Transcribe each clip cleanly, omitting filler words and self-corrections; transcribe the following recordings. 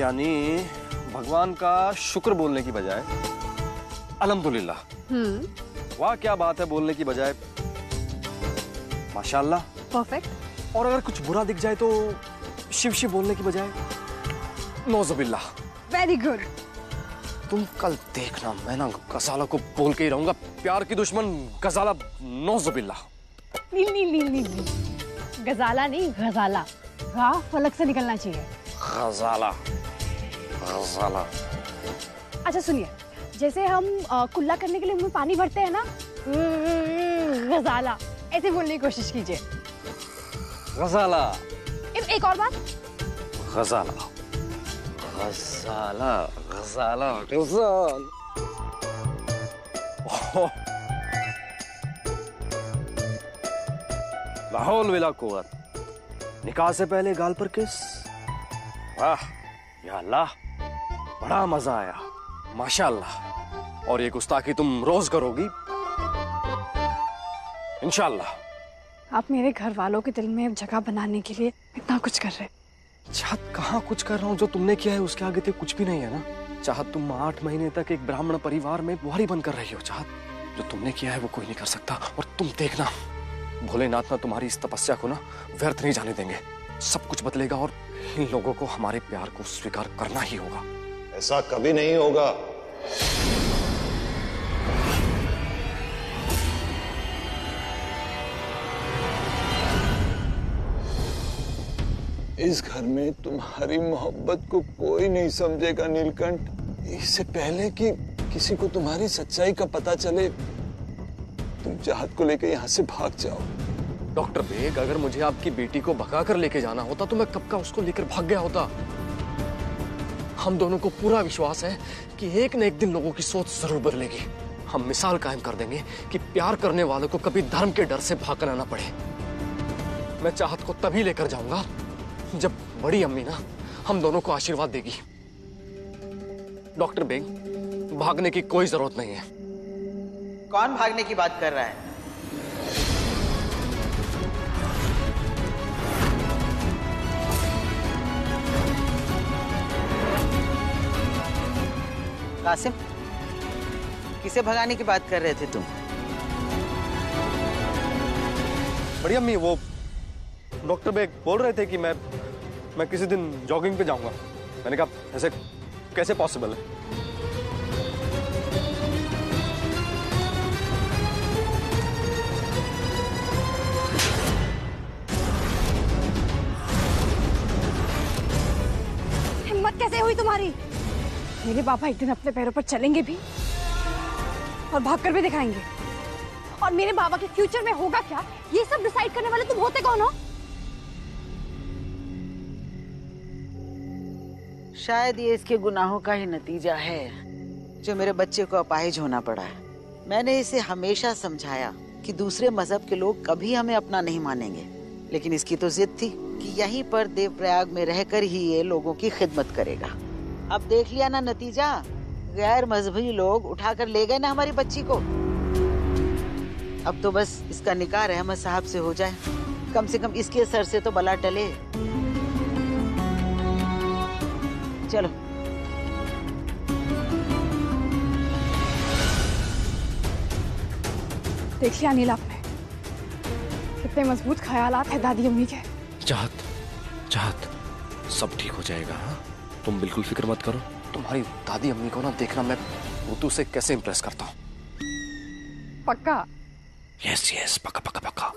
यानी भगवान का शुक्र बोलने की बजाय अल्हम्दुलिल्लाह, वाह क्या बात है बोलने की बजाय माशाअल्लाह, परफेक्ट। और अगर कुछ बुरा दिख जाए तो शिव शिव बोलने की बजाय नौजुबिल्लाह। Very good. तुम कल देखना, मैं ना गजाला को बोल के ही रहूंगा, प्यार की दुश्मन गजाला नौजुबिल्लाह। नील नील नील नील, गजाला नहीं गजाला, हाँ फलक से निकलना चाहिए। गजाला गजाला। अच्छा सुनिए, जैसे हम कुल्ला करने के लिए मुंह में पानी भरते हैं ना, गजाला, ऐसे बोलने की कोशिश कीजिए। गजाला। एक और बात। गजाला गजाला गजाला गजाल। ला हौल वला कुव्वत। निकाह से पहले गाल पर किस। वाह या अल्लाह, बड़ा मजा आया माशाअल्लाह। और ये गुस्ताखी तुम रोज करोगी इंशाअल्लाह। आप मेरे घर वालों के दिल में जगह बनाने के लिए इतना कुछ कर रहे हैं। चाहत कहाँ कुछ कर रहा हूँ, जो तुमने किया है उसके आगे तो कुछ भी नहीं है ना। चाहत तुम 8 महीने तक एक ब्राह्मण परिवार में बुहारी बनकर रही हो। चाहत जो तुमने किया है वो कोई नहीं कर सकता। और तुम देखना, भोलेनाथ ना तुम्हारी इस तपस्या को ना व्यर्थ नहीं जाने देंगे। सब कुछ बदलेगा और इन लोगों को हमारे प्यार को स्वीकार करना ही होगा। ऐसा कभी नहीं होगा। इस घर में तुम्हारी मोहब्बत को कोई नहीं समझेगा नीलकंठ। इससे पहले कि किसी को तुम्हारी सच्चाई का पता चले, तुम चाहत को लेकर यहाँ से भाग जाओ। डॉक्टर बेग, अगर मुझे आपकी बेटी को भगा कर लेके जाना होता तो मैं कब का उसको लेकर भाग गया होता। हम दोनों को पूरा विश्वास है कि एक न एक दिन लोगों की सोच जरूर बदलेगी। हम मिसाल कायम कर देंगे कि प्यार करने वालों को कभी धर्म के डर से भागना ना पड़े। मैं चाहत को तभी लेकर जाऊंगा जब बड़ी अम्मी ना हम दोनों को आशीर्वाद देगी। डॉक्टर बेग, भागने की कोई जरूरत नहीं है। कौन भागने की बात कर रहा है? कासिम, किसे भगाने की बात कर रहे थे तुम? बड़ी अम्मी, वो डॉक्टर बेग बोल रहे थे कि मैं किसी दिन जॉगिंग पे जाऊंगा। मैंने कहा ऐसे कैसे पॉसिबल है? हिम्मत कैसे हुई तुम्हारी? मेरे पापा एक दिन अपने पैरों पर चलेंगे भी और भागकर भी दिखाएंगे। और मेरे बाबा के फ्यूचर में होगा क्या, ये सब डिसाइड करने वाले तुम होते कौन हो? शायद ये इसके गुनाहों का ही नतीजा है जो मेरे बच्चे को अपाहिज होना पड़ा है। मैंने इसे हमेशा समझाया कि दूसरे मजहब के लोग कभी हमें अपना नहीं मानेंगे, लेकिन इसकी तो जिद थी कि यहीं पर देवप्रयाग में रहकर ही ये लोगों की खिदमत करेगा। अब देख लिया ना नतीजा, गैर मजहबी लोग उठाकर ले गए ना हमारी बच्ची को। अब तो बस इसका निकाह रहमत साहब से हो जाए, कम से कम इसके सर से तो बला टले। चलो देख लिया अनिल आपने, कितने मजबूत ख्यालात है दादी अम्मी के। चाहत चाहत, सब ठीक हो जाएगा। हाँ, तुम बिल्कुल फिक्र मत करो। तुम्हारी दादी अम्मी को ना देखना मैं भूतू से कैसे इम्प्रेस करता हूँ। पक्का? यस यस, पक्का पक्का पक्का।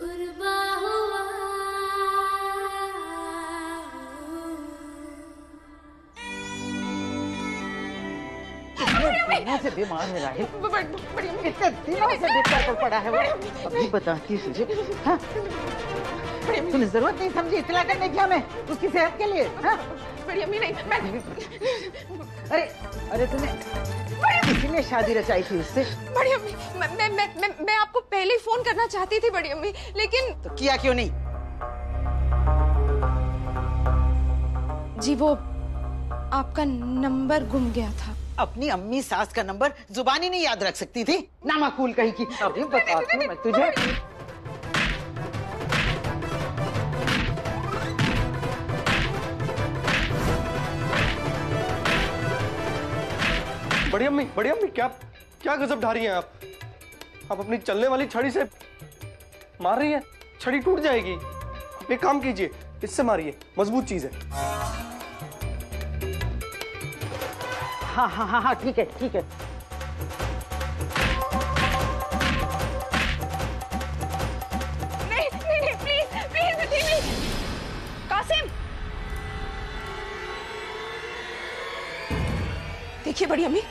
दिनों से बीमार है राहिल, कितने दिनों से बिस्तर पर पड़ा है वो। अभी बताती तुझे। हाँ? तूने जरूरत नहीं समझी इत्तला करने की हमें उसकी सेहत के लिए। हाँ? बड़ी अम्मी नहीं, मैं अरे अरे तूने किसी ने शादी रचाई थी उससे? बड़ी अम्मी, मैं आपको पहले ही फोन करना चाहती थी बड़ी अम्मी, लेकिन तो किया क्यों नहीं? जी वो आपका नंबर गुम गया था। अपनी अम्मी सास का नंबर जुबानी नहीं याद रख सकती थी? नामाकूल कहीं की। अभी बताती हूँ मैं तुझे। बड़ी अम्मी क्या क्या गजब ढा रही हैं आप? आप अपनी चलने वाली छड़ी से मार रही हैं, छड़ी टूट जाएगी। आप एक काम कीजिए, इससे मारिए, मजबूत चीज है। हाँ हाँ हाँ हाँ, ठीक है ठीक है। नहीं नहीं नहीं, प्लीज प्लीज प्लीज। कासिम, देखिए बड़ी अम्मी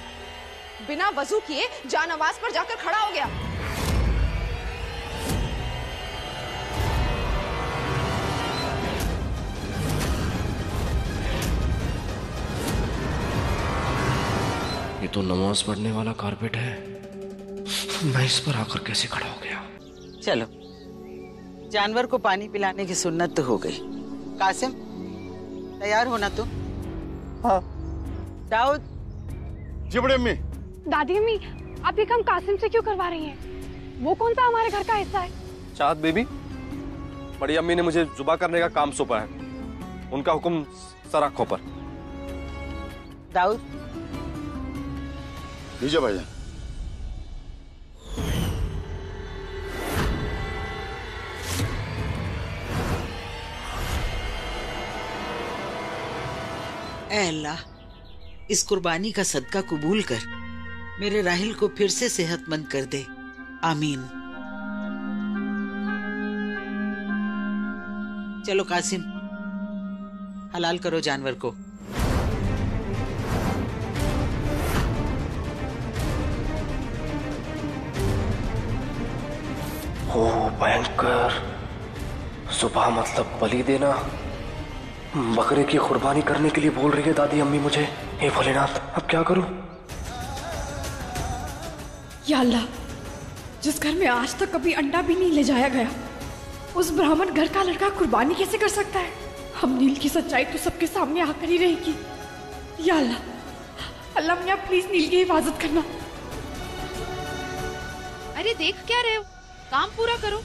बिना वजू किए जानवाज पर जाकर खड़ा हो गया। ये तो नमाज पढ़ने वाला कारपेट है, मैं इस पर आकर कैसे खड़ा हो गया? चलो, जानवर को पानी पिलाने की सुन्नत तो हो गई। कासिम, तैयार होना तुम? हाँ। दाऊद। जी बड़ी अम्मी। दादी अम्मी, आप ये काम कासिम से क्यों करवा रही हैं? वो कौन सा हमारे घर का हिस्सा है? चाहत बेबी, बड़ी अम्मी ने मुझे जुबा करने का काम सौंपा है, उनका हुक्म सर आंखों पर। दाऊद। लीजिए भाईजान। ऐ अल्लाह, इस कुर्बानी का सदका कबूल कर, मेरे राहिल को फिर से सेहतमंद कर दे। आमीन। चलो कासिम, हलाल करो जानवर को। ओ भयंकर, सुबह मतलब बलि देना, बकरे की कुर्बानी करने के लिए बोल रही है दादी अम्मी मुझे। हे भोलेनाथ, अब क्या करूं? या अल्लाह, जिस घर में आज तक कभी अंडा भी नहीं ले जाया गया, उस ब्राह्मण घर का लड़का कुर्बानी कैसे कर सकता है? हम नील की सच्चाई तो सबके सामने आकर ही रहेगी। या अल्लाह, अल्लाह मियां प्लीज नील की हिफाजत करना। अरे देख क्या रहे हो, काम पूरा करो।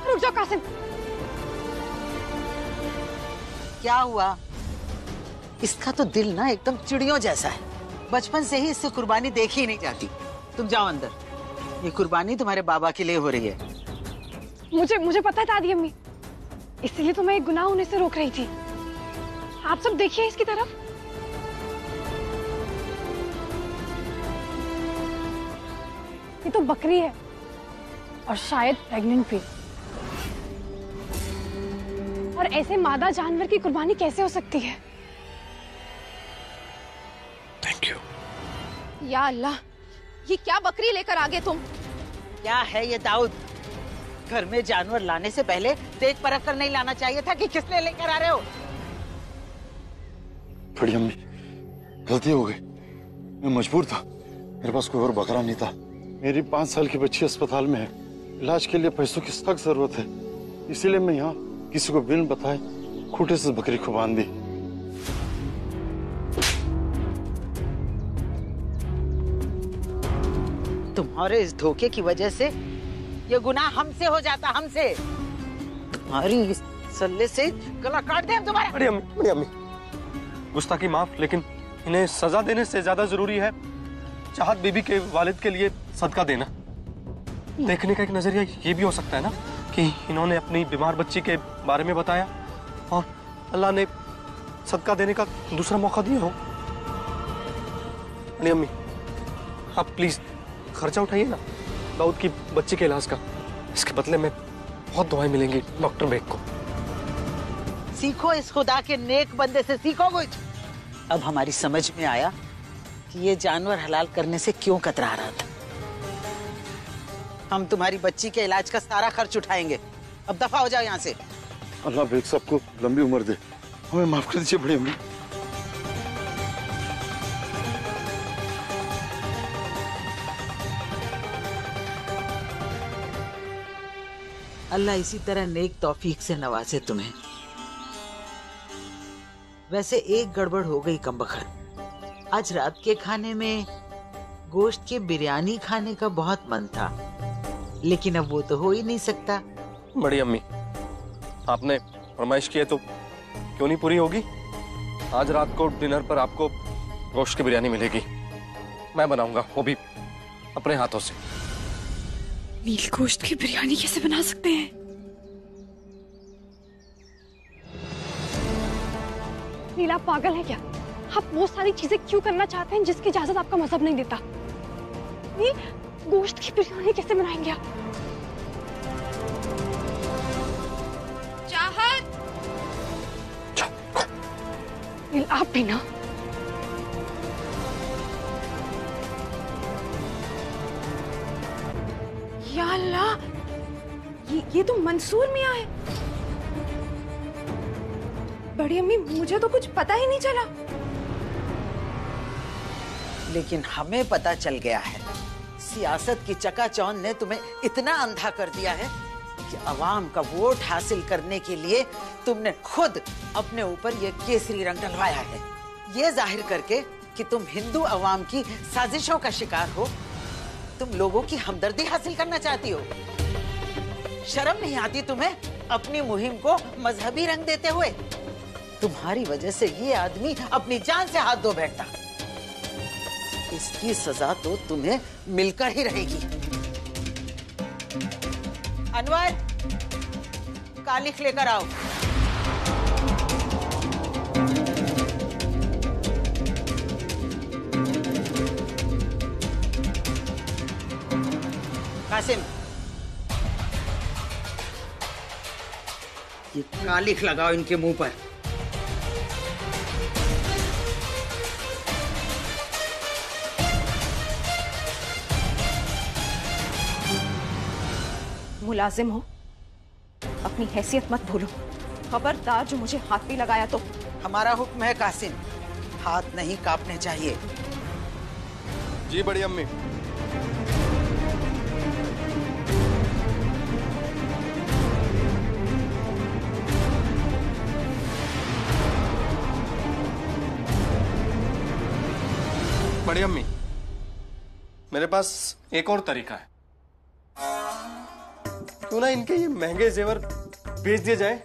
रुक जाओ कासिम। क्या हुआ? इसका तो दिल ना एकदम चिड़ियों जैसा है, बचपन से ही इससे कुर्बानी देखी ही नहीं जाती। तुम जाओ अंदर, ये कुर्बानी तुम्हारे बाबा के लिए हो रही है। मुझे पता है दादी अम्मी, इसलिए तो मैं एक गुनाह होने से रोक रही थी। आप सब देखिए इसकी तरफ। ये तो बकरी है और शायद प्रेग्नेंट भी। और ऐसे मादा जानवर की कुर्बानी कैसे हो सकती है? Thank you. या अल्लाह, ये क्या बकरी लेकर आ गए तुम? क्या है ये दाऊद? घर में जानवर लाने से पहले देख परख कर नहीं लाना चाहिए था कि किस लिए लेकर आ रहे हो? बड़ी अम्मी, गलती हो गई, मैं मजबूर था, मेरे पास कोई और बकरा नहीं था। मेरी 5 साल की बच्ची अस्पताल में है, इलाज के लिए पैसों की सख्त जरूरत है, इसीलिए मैं यहाँ किसी को बिन बताए खूंटे से बकरी को बांध दी। तुम्हारे इस धोखे की वजह से ये गुनाह हमसे हो जाता, हमसे। तुम्हारी इस सल्ले से गला काट दे हम तुम्हारा। बड़ी अम्मी, गुस्ताखी माफ, लेकिन इन्हें सजा देने से ज्यादा जरूरी है चाहत बीबी के वालिद के लिए सदका देना। देखने का एक नजरिया ये भी हो सकता है ना कि इन्होंने अपनी बीमार बच्ची के बारे में बताया और अल्लाह ने सदका देने का दूसरा मौका दिया हो। बड़ी अम्मी, आप प्लीज खर्चा उठाइए ना दाऊद की बच्ची के इलाज का, इसके बदले में बहुत दुआएं मिलेंगी डॉक्टर बेग को। सीखो इस खुदा के नेक बंदे से, सीखो कुछ। अब हमारी समझ में आया कि ये जानवर हलाल करने से क्यों कतरा रहा था। हम तुम्हारी बच्ची के इलाज का सारा खर्च उठाएंगे। अब दफा हो जाओ यहाँ से। अल्लाह बेग साहब को लंबी उम्र दे, हमें माफ कर दीजिए बड़ी अम्मी। अल्लाह इसी तरह नेक तौफीक से नवाजे तुम्हें। वैसे एक गड़बड़ हो गई कमबख्त, आज रात के खाने में गोश्त की बिरयानी खाने का बहुत मन था, लेकिन अब वो तो हो ही नहीं सकता। बड़ी अम्मी, आपने फरमाइश की है तो क्यों नहीं पूरी होगी? आज रात को डिनर पर आपको गोश्त की बिरयानी मिलेगी। मैं बनाऊंगा, वो भी अपने हाथों से। नील गोश्त की बिरयानी कैसे बना सकते हैं? नील, आप पागल हैं क्या? आप वो सारी चीजें क्यों करना चाहते हैं जिसकी इजाजत आपका मजहब नहीं देता? नील, गोश्त की बिरयानी कैसे बनाएंगे आप? चाहत, नील, आप भी ना। या अल्लाह, ये तो मंसूर मियां है। बड़ी अम्मी, मुझे तो कुछ पता ही नहीं चला। लेकिन हमें पता चल गया है। सियासत की चकाचौंध ने तुम्हें इतना अंधा कर दिया है कि अवाम का वोट हासिल करने के लिए तुमने खुद अपने ऊपर ये केसरी रंग डलवाया है, ये जाहिर करके कि तुम हिंदू अवाम की साजिशों का शिकार हो। तुम लोगों की हमदर्दी हासिल करना चाहती हो। शर्म नहीं आती तुम्हें अपनी मुहिम को मजहबी रंग देते हुए? तुम्हारी वजह से ये आदमी अपनी जान से हाथ धो बैठा। इसकी सजा तो तुम्हें मिलकर ही रहेगी। अनवर, कालिख लेकर आओ। कासिम, ये कालिख लगाओ इनके मुंह पर। मुलाजिम हो, अपनी हैसियत मत भूलो। खबरदार जो मुझे हाथ भी लगाया तो। हमारा हुक्म है कासिम, हाथ नहीं कांपने चाहिए। जी बड़ी अम्मी। बड़ी अम्मी, मेरे पास एक और तरीका है। क्यों ना इनके ये महंगे जेवर बेच दिए जाए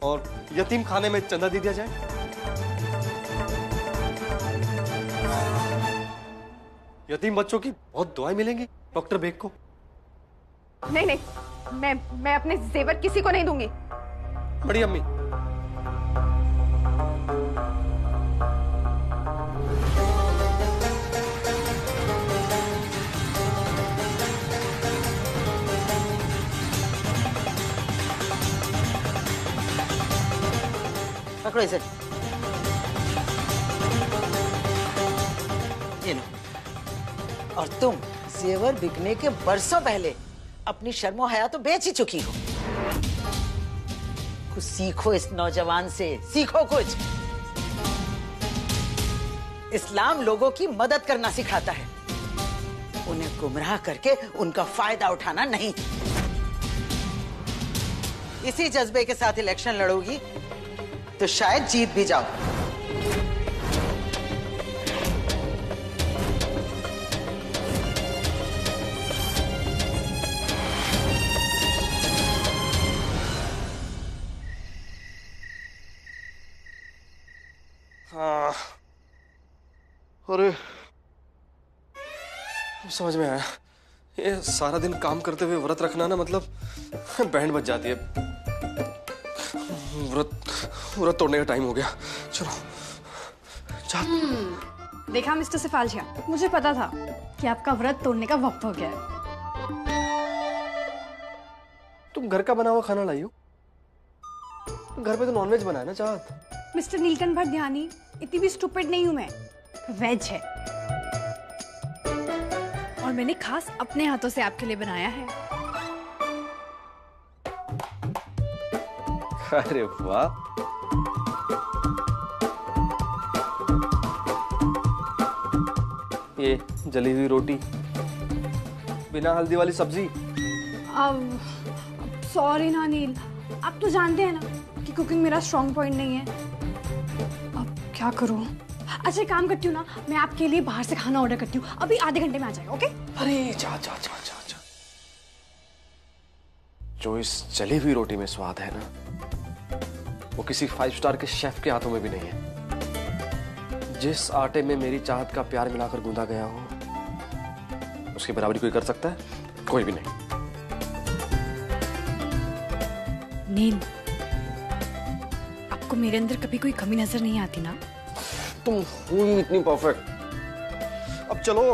और यतीम खाने में चंदा दे दिया जाए। यतीम बच्चों की बहुत दुआएं मिलेंगी डॉक्टर बेग को। नहीं नहीं, मैं अपने जेवर किसी को नहीं दूंगी। बड़ी अम्मी, पकड़ो इसे। ये लो। और तुम जेवर बिकने के बरसों पहले अपनी शर्मो हया तो बेच ही चुकी हो। कुछ सीखो इस नौजवान से, सीखो कुछ। इस्लाम लोगों की मदद करना सिखाता है, उन्हें गुमराह करके उनका फायदा उठाना नहीं। इसी जज्बे के साथ इलेक्शन लड़ोगी तो शायद जीत भी जाओ। हाँ, अरे समझ में आया। ये सारा दिन काम करते हुए व्रत रखना ना, मतलब बैंड बज जाती है। व्रत तोड़ने का टाइम हो गया। चलो चल। देखा मिस्टर सिफालशिया, मुझे पता था कि आपका व्रत तोड़ने का वक्त हो गया है। तुम घर का बना हुआ खाना लाई हो? घर पे तो नॉनवेज बना है ना चाहत। मिस्टर नीलकंठ भरध्यानी, इतनी भी स्टूपिड नहीं हूं मैं। वेज है और मैंने खास अपने हाथों से आपके लिए बनाया है। अरे वाह, ये जली हुई रोटी, बिना हल्दी वाली सब्जी। अब सॉरी ना नील, आप तो जानते हैं ना कि कुकिंग मेरा स्ट्रॉन्ग पॉइंट नहीं है। अब क्या करूं? अच्छा काम करती हूँ ना, मैं आपके लिए बाहर से खाना ऑर्डर करती हूँ, अभी आधे घंटे में आ जाएगा। ओके? अरे जा जा जा जा जा। जो इस जली हुई रोटी में स्वाद है ना, वो किसी 5 स्टार के शेफ के हाथों में भी नहीं है। जिस आटे में मेरी चाहत का प्यार मिलाकर गूंदा गया हो, उसकी बराबरी कोई कर सकता है? कोई भी नहीं। नील, आपको मेरे अंदर कभी कोई कमी नजर नहीं आती ना? तुम हो ही इतनी परफेक्ट। अब चलो,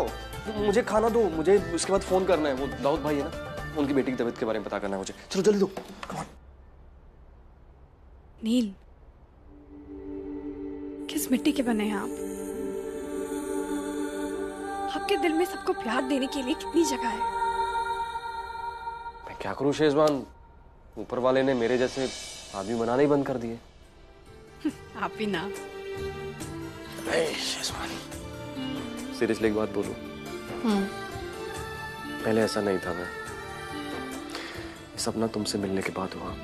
मुझे खाना दो, मुझे उसके बाद फोन करना है। वो दाऊद भाई है ना, उनकी बेटी की तबीयत के बारे में पता करना है मुझे। चलो जल्दी दो। Come on. नील, किस मिट्टी के बने हैं आप? आपके दिल में सबको प्यार देने के लिए कितनी जगह है। मैं क्या करूं शेजवान, ऊपर वाले ने मेरे जैसे आदमी बनाने ही बंद कर दिए। आप भी ना। शेजवान, सीरियसली एक बात बोलूं? पहले ऐसा नहीं था। मैं ये सपना तुमसे मिलने के बाद हुआ।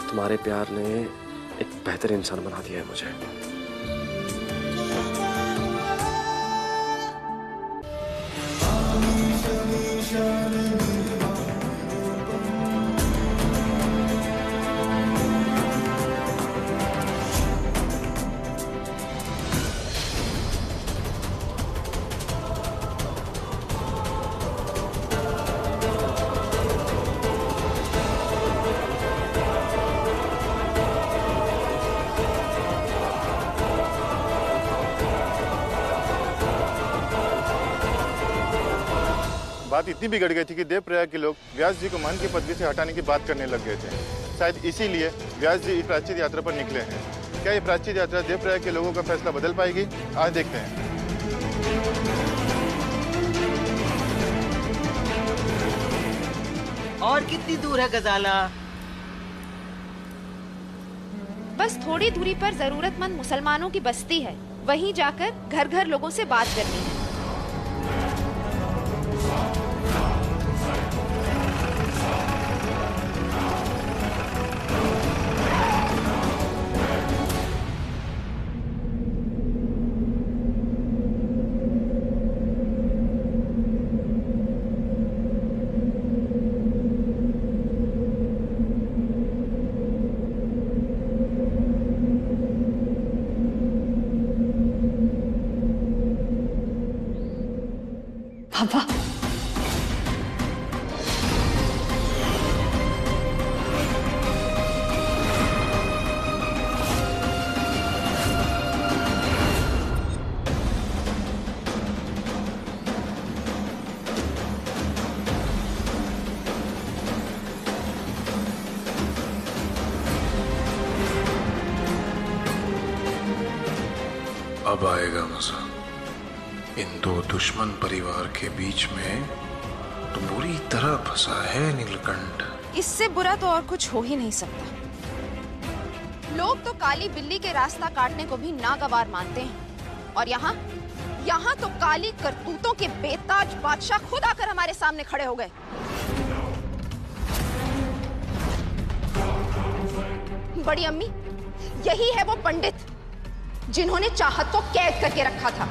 तुम्हारे प्यार ने एक बेहतर इंसान बना दिया है मुझे। बात इतनी बिगड़ गई थी कि देवप्रयाग के लोग व्यास जी को मान की पदवी से हटाने की बात करने लग गए थे। शायद इसीलिए व्यास जी इस प्रायश्चित यात्रा पर निकले हैं। क्या ये प्रायश्चित यात्रा देवप्रयाग के लोगों का फैसला बदल पाएगी? आज देखते हैं। और कितनी दूर है गजाला? बस थोड़ी दूरी पर जरूरतमंद मुसलमानों की बस्ती है, वहीं जाकर घर घर लोगों से बात करनी है। पापा, अब आएगा मजा। इन दो दुश्मन परिवार के बीच में तो बुरी तरह फंसा है नीलकंठ। इससे बुरा तो और कुछ हो ही नहीं सकता। लोग तो काली बिल्ली के रास्ता काटने को भी नागवार मानते हैं, और यहाँ तो काली करतूतों के बेताज बादशाह खुद आकर हमारे सामने खड़े हो गए। बड़ी अम्मी, यही है वो पंडित जिन्होंने चाहत को कैद करके रखा था।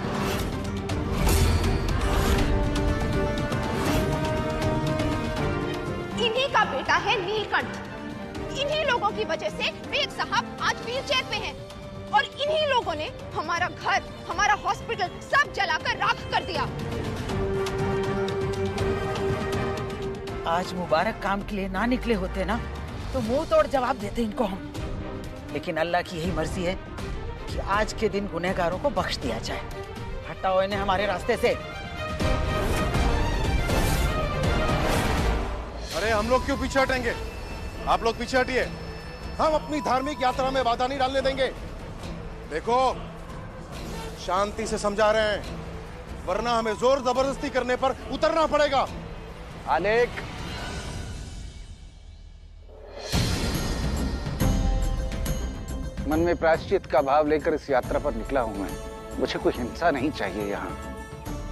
इन्हीं का बेटा है नीलकंठ। इन्हीं लोगों की वजह से बेग साहब आज व्हीलचेयर पे हैं, और इन्हीं लोगों ने हमारा घर, हमारा हॉस्पिटल सब जलाकर राख कर दिया। आज मुबारक काम के लिए ना निकले होते ना तो मुंह तोड़ जवाब देते इनको हम। लेकिन अल्लाह की यही मर्जी है कि आज के दिन गुनहगारों को बख्श दिया जाए। हटाओ इन्हें हमारे रास्ते से। अरे हम लोग क्यों पीछे हटेंगे? आप लोग पीछे हटिए। हम अपनी धार्मिक यात्रा में बाधा नहीं डालने देंगे। देखो, शांति से समझा रहे हैं, वरना हमें जोर जबरदस्ती करने पर उतरना पड़ेगा। अनेक मन में प्रायश्चित का भाव लेकर इस यात्रा पर निकला हूं मैं। मुझे कोई हिंसा नहीं चाहिए यहाँ।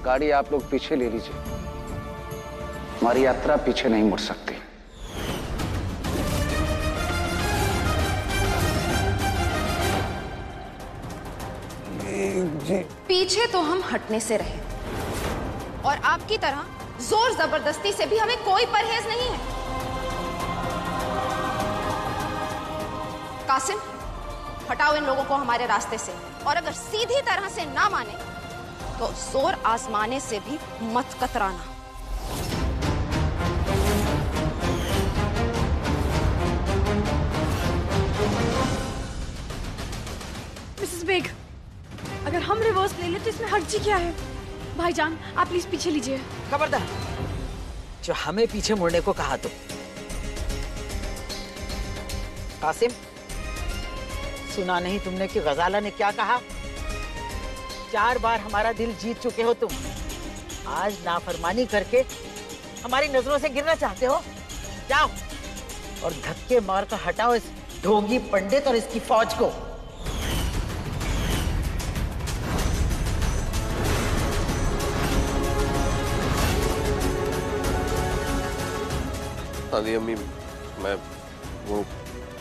गाड़ी आप लोग पीछे ले लीजिए। हमारी यात्रा पीछे नहीं मुड़ सकती। पीछे तो हम हटने से रहे, और आपकी तरह जोर जबरदस्ती से भी हमें कोई परहेज नहीं है। कासिम, हटाओ इन लोगों को हमारे रास्ते से, और अगर सीधी तरह से ना माने तो जोर आजमाने से भी मत कतराना। मिसेस बेग, अगर हम रिवर्स ले ले तो इसमें हर्जी क्या है? भाईजान, आप प्लीज पीछे लीजिए। खबरदार, जो हमें पीछे मुड़ने को कहा तुम। कासिम, सुना नहीं तुमने कि गजाला ने क्या कहा? 4 बार हमारा दिल जीत चुके हो तुम, आज नाफरमानी करके हमारी नजरों से गिरना चाहते हो? जाओ और धक्के मारकर हटाओ इस ढोंगी पंडित और इसकी फौज को। दादी अम्मी, मैं वो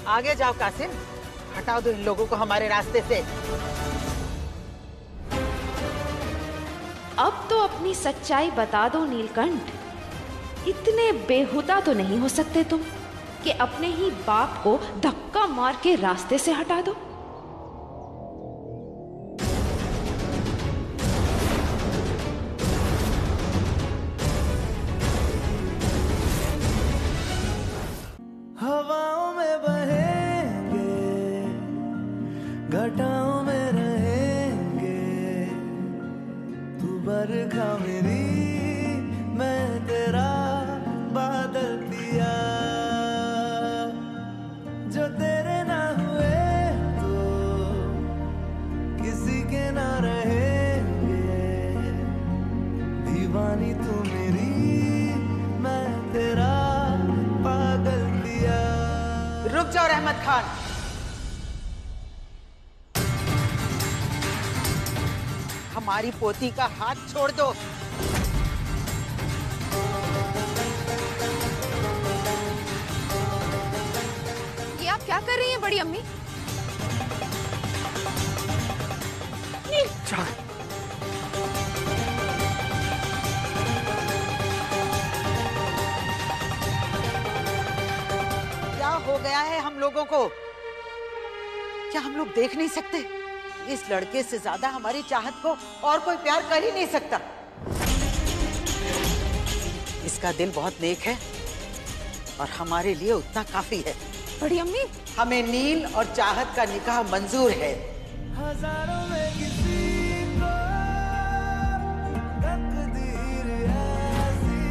आगे जाओ कासिम, हटाओ दो इन लोगों को हमारे रास्ते से। अब तो अपनी सच्चाई बता दो नीलकंठ, इतने बेहुदा तो नहीं हो सकते तुम कि अपने ही बाप को धक्का मार के रास्ते से हटा दो। हवाओं में बहेंगे, घटाओं में रहेंगे, तू बरखा मेरी, मैं तेरा बादल दिया। जो तेरे ना हुए तो किसी के ना रहेंगे, दीवानी तू मेरी, मैं तेरा पागल दिया। रुक जाओ रहमत खान, हमारी पोती का हाथ छोड़ दो। ये आप क्या कर रही हैं बड़ी अम्मी? क्या हो गया है हम लोगों को? क्या हम लोग देख नहीं सकते? इस लड़के से ज्यादा हमारी चाहत को और कोई प्यार कर ही नहीं सकता। इसका दिल बहुत नेक है और हमारे लिए उतना काफी है। बड़ी अम्मी, हमें नील और चाहत का निकाह मंजूर है। हजारों में किसी को तकदीर ऐसी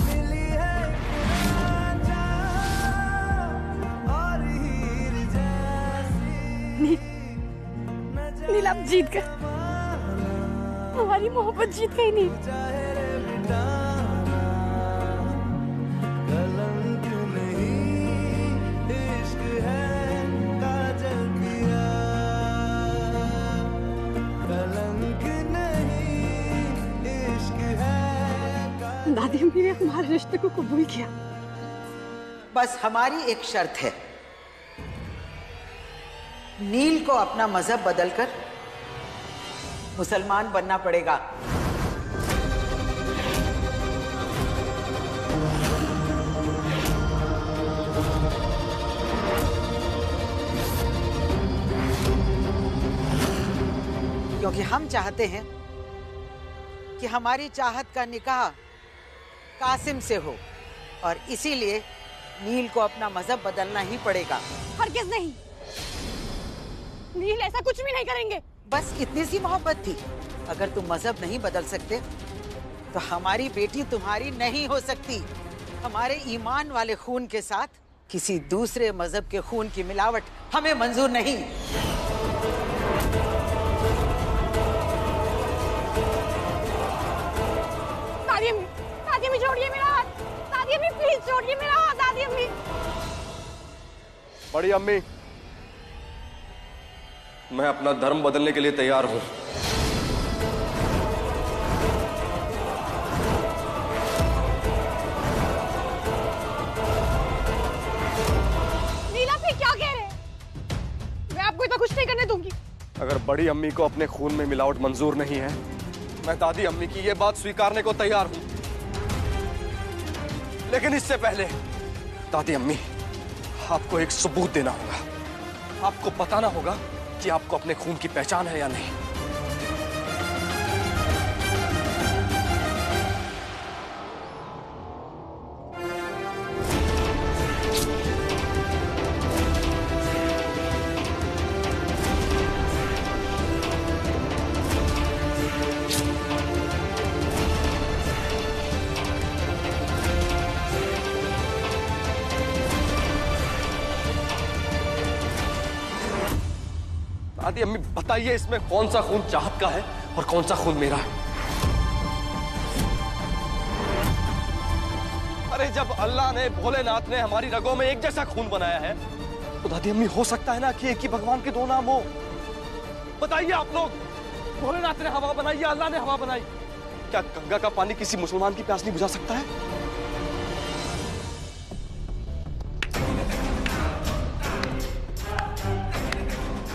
मिली है, राजा और हीर जैसी। नील, आप जीत गए, हमारी मोहब्बत जीत गई। नील, चाहे रे मिटाना, कलंक नहीं, इश्क है काजल किया। कलंक नहीं, इश्क है। दादी अम्मी ने हमारे रिश्ते को कबूल किया। बस हमारी एक शर्त है, नील को अपना मजहब बदलकर मुसलमान बनना पड़ेगा। क्योंकि हम चाहते हैं कि हमारी चाहत का निकाह कासिम से हो, और इसीलिए नील को अपना मजहब बदलना ही पड़ेगा। हरगिज़ नहीं, नील ऐसा कुछ भी नहीं करेंगे। बस इतनी सी मोहब्बत थी। अगर तुम मजहब नहीं बदल सकते तो हमारी बेटी तुम्हारी नहीं हो सकती। हमारे ईमान वाले खून के साथ किसी दूसरे मजहब के खून की मिलावट हमें मंजूर नहीं। दादी अम्मी छोड़िए मेरा हाथ। दादी अम्मी प्लीज छोड़िए मेरा हाथ। दादी अम्मी। बड़ी अम्मी, मैं अपना धर्म बदलने के लिए तैयार हूं। नीला, फिर क्या कह रहे हैं? मैं आपको इतना कुछ नहीं करने दूंगी। अगर बड़ी अम्मी को अपने खून में मिलावट मंजूर नहीं है, मैं दादी अम्मी की ये बात स्वीकारने को तैयार हूं। लेकिन इससे पहले दादी अम्मी, आपको एक सबूत देना होगा। आपको बताना होगा कि आपको अपने खून की पहचान है या नहीं। दादी अम्मी बताइए, इसमें कौन सा खून चाहत का है और कौन सा खून मेरा है? अरे जब अल्लाह ने, भोलेनाथ ने हमारी रगों में एक जैसा खून बनाया है, तो दादी अम्मी हो सकता है ना कि एक ही भगवान के दो नाम हो। बताइए आप लोग, भोलेनाथ ने हवा बनाई या अल्लाह ने हवा बनाई? क्या गंगा का पानी किसी मुसलमान की प्यास नहीं बुझा सकता है?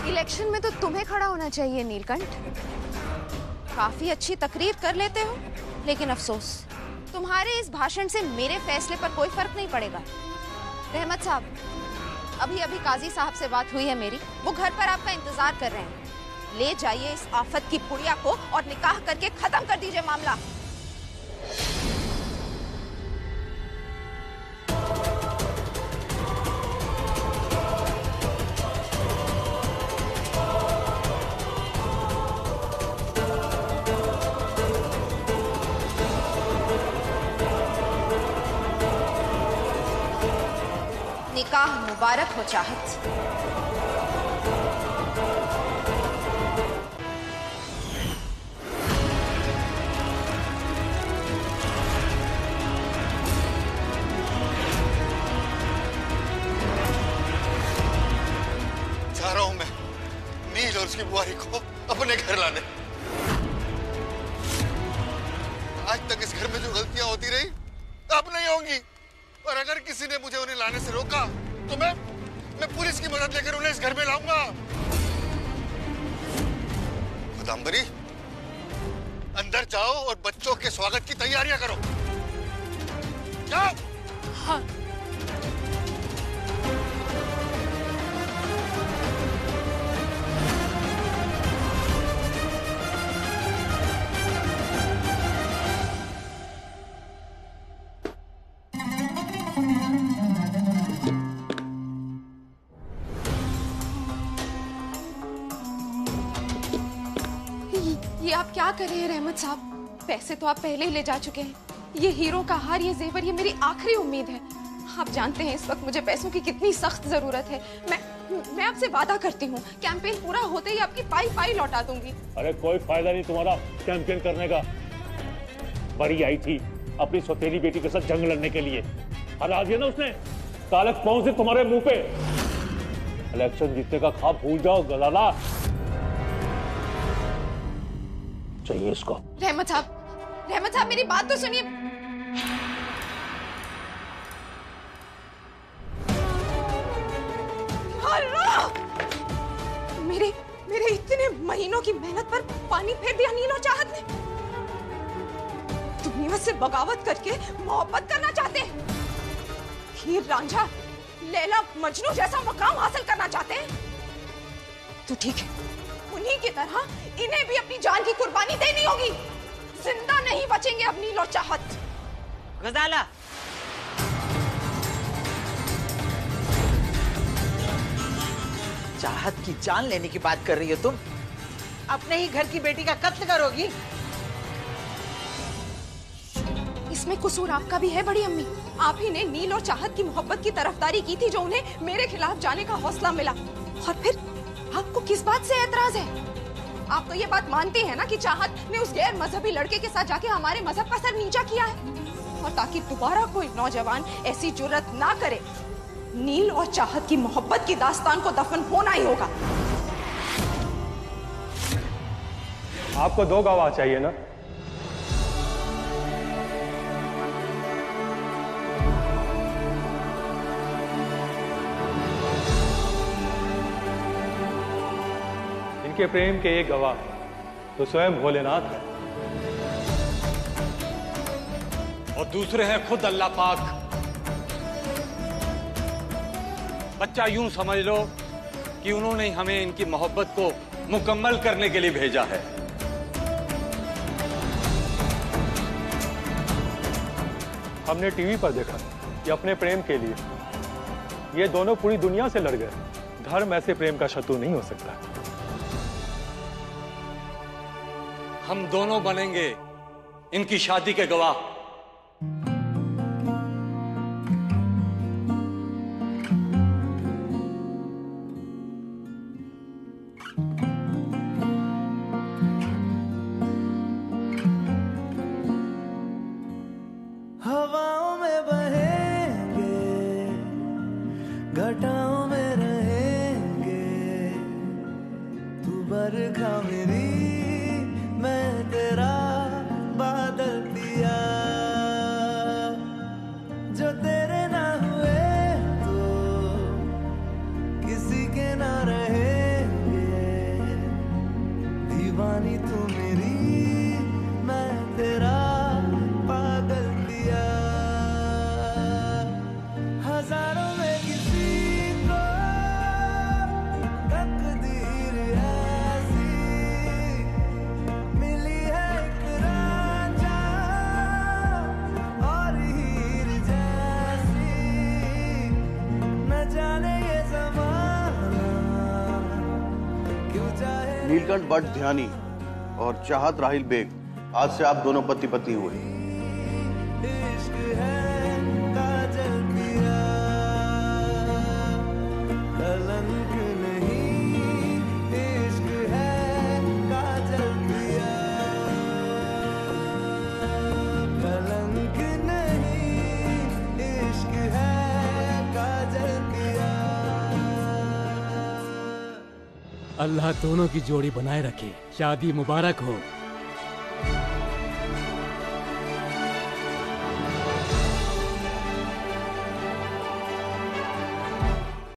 इलेक्शन में तो तुम्हें खड़ा होना चाहिए नीलकंठ। काफी अच्छी तकरीर कर लेते हो, लेकिन अफसोस तुम्हारे इस भाषण से मेरे फैसले पर कोई फर्क नहीं पड़ेगा। रहमत साहब, अभी अभी काजी साहब से बात हुई है मेरी, वो घर पर आपका इंतजार कर रहे हैं। ले जाइए इस आफत की पुड़िया को और निकाह करके खत्म कर दीजिए मामला। निकाह मुबारक हो चाहत। जा रहा हूं मैं नील और उसकी बुआरी को अपने घर लाने। आज तक इस घर में जो गलतियां होती रही अब नहीं होंगी, और अगर किसी ने मुझे उन्हें लाने से रोका तो मैं पुलिस की मदद लेकर उन्हें इस घर में लाऊंगा। खुदाम्बरी, अंदर जाओ और बच्चों के स्वागत की तैयारियां करो। जाओ। हाँ। ये आप क्या कर रहे हैं रहमत साहब? पैसे तो आप पहले ही ले जा चुके हैं। ये हीरो का हार, ये जेवर, ये मेरी आखिरी उम्मीद है। आप जानते हैं इस वक्त मुझे पैसों की कितनी सख्त जरूरत है। मैं आपसे वादा करती हूँ, कैंपेन पूरा होते ही आपकी पाई लौटा दूंगी। अरे कोई फायदा नहीं तुम्हारा कैंपेन करने का। बड़ी आई थी अपनी सौतेली बेटी के साथ जंग लड़ने के लिए, हरा दिया ना उसने। कालक पहुंचे तुम्हारे मुंह पे। इलेक्शन जीतने का ख्वाब भूल जाओ गलाला। चाहिए इसको। रहमत साहब मेरी बात तो सुनिए। मेरे इतने महीनों की मेहनत पर पानी फेर दिया नीलो चाहत ने। दुनिया से बगावत करके मोहब्बत करना चाहते हैं। हीर रांझा, लैला मजनू जैसा मकाम हासिल करना चाहते हैं। तो ठीक है, उन्हीं की तरह इन्हें भी अपनी जान की कुर्बानी देनी होगी। जिंदा नहीं बचेंगे अब नीलो चाहत। गजाला, चाहत की जान लेने की बात कर रही हो तुम? अपने ही घर की बेटी का कत्ल करोगी? इसमें कसूर आपका भी है बड़ी अम्मी। आप ही ने नील और चाहत की मोहब्बत की तरफदारी की थी, जो उन्हें मेरे खिलाफ जाने का हौसला मिला। और फिर आपको किस बात से एतराज है? आप तो ये बात मानती हैं ना कि चाहत ने उस गैर मजहबी लड़के के साथ जाके हमारे मजहब का सर नीचा किया है, और ताकि दोबारा कोई नौजवान ऐसी जुर्रत ना करे, नील और चाहत की मोहब्बत की दास्तान को दफन होना ही होगा। आपको दो गवाह चाहिए ना? इनके प्रेम के एक गवाह तो स्वयं भोलेनाथ है, और दूसरे हैं खुद अल्लाह पाक। बच्चा यूं समझ लो कि उन्होंने हमें इनकी मोहब्बत को मुकम्मल करने के लिए भेजा है। हमने टीवी पर देखा कि अपने प्रेम के लिए ये दोनों पूरी दुनिया से लड़ गए। धर्म ऐसे प्रेम का शत्रु नहीं हो सकता। हम दोनों बनेंगे इनकी शादी के गवाह। हवाओं में बहेंगे, घटाओं में रहेंगे, तू बरखा मेरी, मैं तेरा बादल पिया। जो तेरे ना हुए तो किसी के ना रहेंगे, दीवानी तू मेरी, मैं तेरा पागल पिया। हजारों में किसी को तकदीर ऐसी मिली है, एक रांझा और हीर जैसी। न जाने ये ज़माना क्यों चाहे। नीलकंठ भट्ट ध्यानी और चाहत राहिल बेग, आज से आप दोनों पति पत्नी हुए। इश्क है काजल पिया, कलंक नहीं। इश्क है काजल पिया, कलंक नहीं। इश्क है काजल पिया। अल्लाह दोनों की जोड़ी बनाए रखे। शादी मुबारक हो।